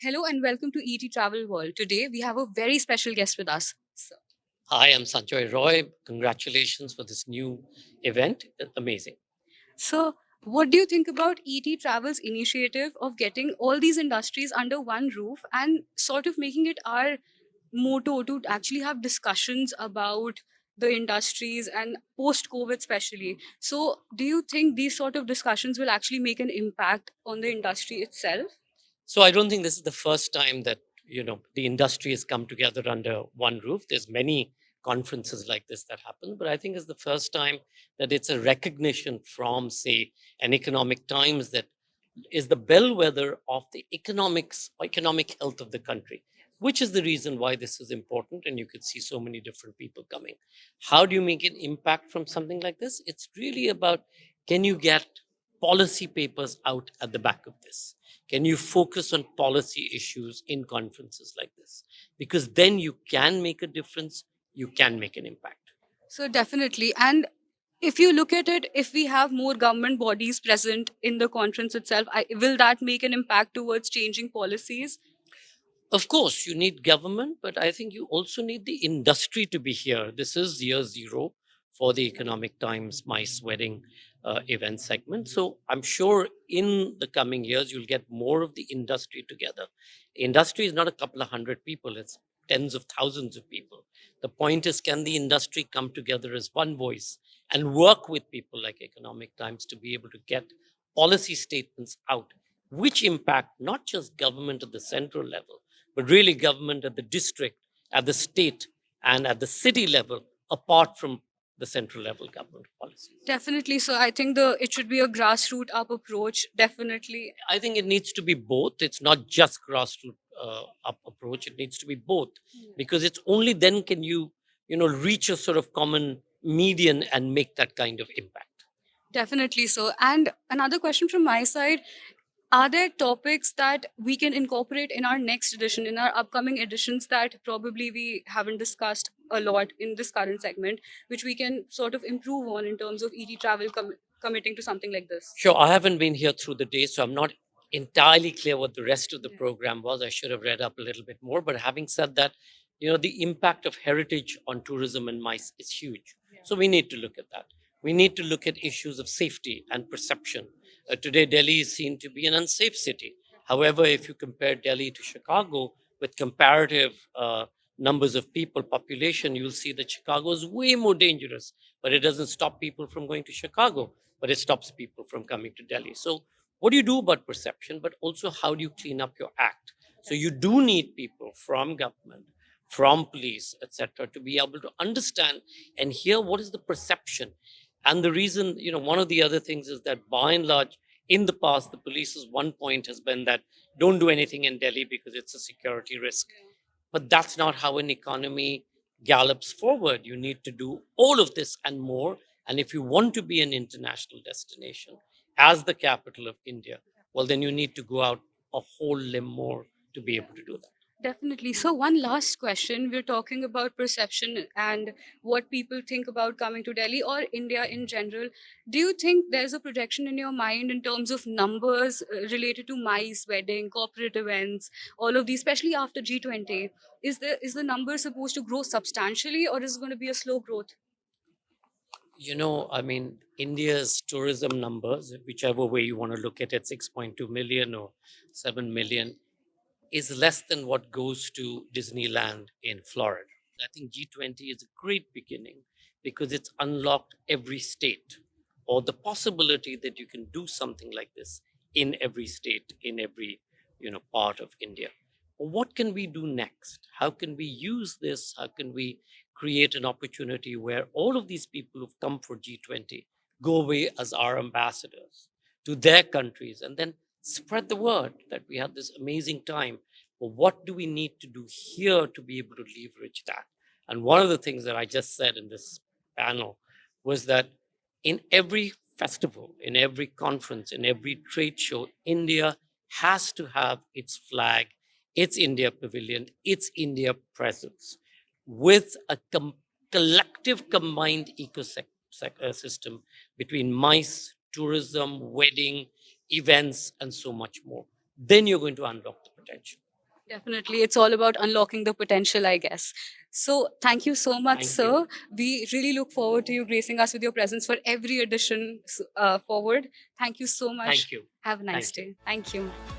Hello and welcome to ET Travel World. Today we have a very special guest with us. So, Hi, I'm Sanjoy Roy. Congratulations for this new event. Amazing. so, what do you think about ET Travel's initiative of getting all these industries under one roof and sort of making it our motto to actually have discussions about the industries and post COVID, especially? So, do you think these sort of discussions will actually make an impact on the industry itself? So I don't think this is the first time that the industry has come together under one roof. There's many conferences like this that happen, but I think it's the first time that it's a recognition from, say, an Economic Times that is the bellwether of the economic health of the country, which is the reason why this is important. And you could see so many different people coming. How do you make an impact from something like this? It's really about, can you get policy papers out at the back of this? Can you focus on policy issues in conferences like this? Because then you can make a difference, you can make an impact. So definitely. And if you look at it, if we have more government bodies present in the conference itself, will that make an impact towards changing policies? Of course, you need government, but I think you also need the industry to be here. This is year zero for the Economic Times Mice Wedding event segment. So I'm sure in the coming years, you'll get more of the industry together. Industry is not a couple of hundred people, it's tens of thousands of people. The point is, can the industry come together as one voice and work with people like Economic Times to be able to get policy statements out, which impact not just government at the central level, but really government at the district, at the state, and at the city level, apart from the central level government policies. Definitely. So I think the it should be a grassroots up approach. Definitely. I think it needs to be both. It's not just grassroots up approach. It needs to be both, because it's only then can you reach a sort of common median and make that kind of impact. Definitely so. And another question from my side, are there topics that we can incorporate in our next edition, in our upcoming editions, that probably we haven't discussed a lot in this current segment, which we can sort of improve on in terms of ET travel committing to something like this? Sure, I haven't been here through the day, so I'm not entirely clear what the rest of the Yeah. program was. I should have read up a little bit more. But having said that, the impact of heritage on tourism and MICE is huge. So we need to look at that. We need to look at issues of safety and perception. Today, Delhi is seen to be an unsafe city. However, if you compare Delhi to Chicago with comparative numbers of people, population, you'll see that Chicago is way more dangerous, but it doesn't stop people from going to Chicago, but it stops people from coming to Delhi. So, what do you do about perception, but also how do you clean up your act? So, you do need people from government, from police, etc., to be able to understand and hear what is the perception. And the reason, one of the other things is that by and large, in the past, the police's one point has been that don't do anything in Delhi because it's a security risk. But that's not how an economy gallops forward. You need to do all of this and more. And if you want to be an international destination as the capital of India, well, then you need to go out a whole limb more to be able to do that. Definitely. So, one last question. We're talking about perception and what people think about coming to Delhi or India in general. Do you think there's a projection in your mind in terms of numbers related to MICE, wedding, corporate events, all of these, especially after G20? Is the number supposed to grow substantially, or is it going to be a slow growth? I mean, India's tourism numbers, whichever way you want to look at it, 6.2 million or 7 million, is less than what goes to Disneyland in Florida. I think G20 is a great beginning because it's unlocked every state, or the possibility that you can do something like this in every state, in every part of India. What can we do next? How can we use this? How can we create an opportunity where all of these people who've come for G20 go away as our ambassadors to their countries and then spread the word that we had this amazing time? But what do we need to do here to be able to leverage that? And one of the things that I just said in this panel was that in every festival, in every conference, in every trade show, India has to have its flag, its India pavilion, its India presence with a collective combined ecosystem between MICE, tourism, wedding, events, and so much more. Then you're going to unlock the potential. Definitely, it's all about unlocking the potential, I guess. So, thank you so much, Thank you. sir. We really look forward to you gracing us with your presence for every edition forward. Thank you so much. Thank you. Have a nice Thank you. day. Thank you.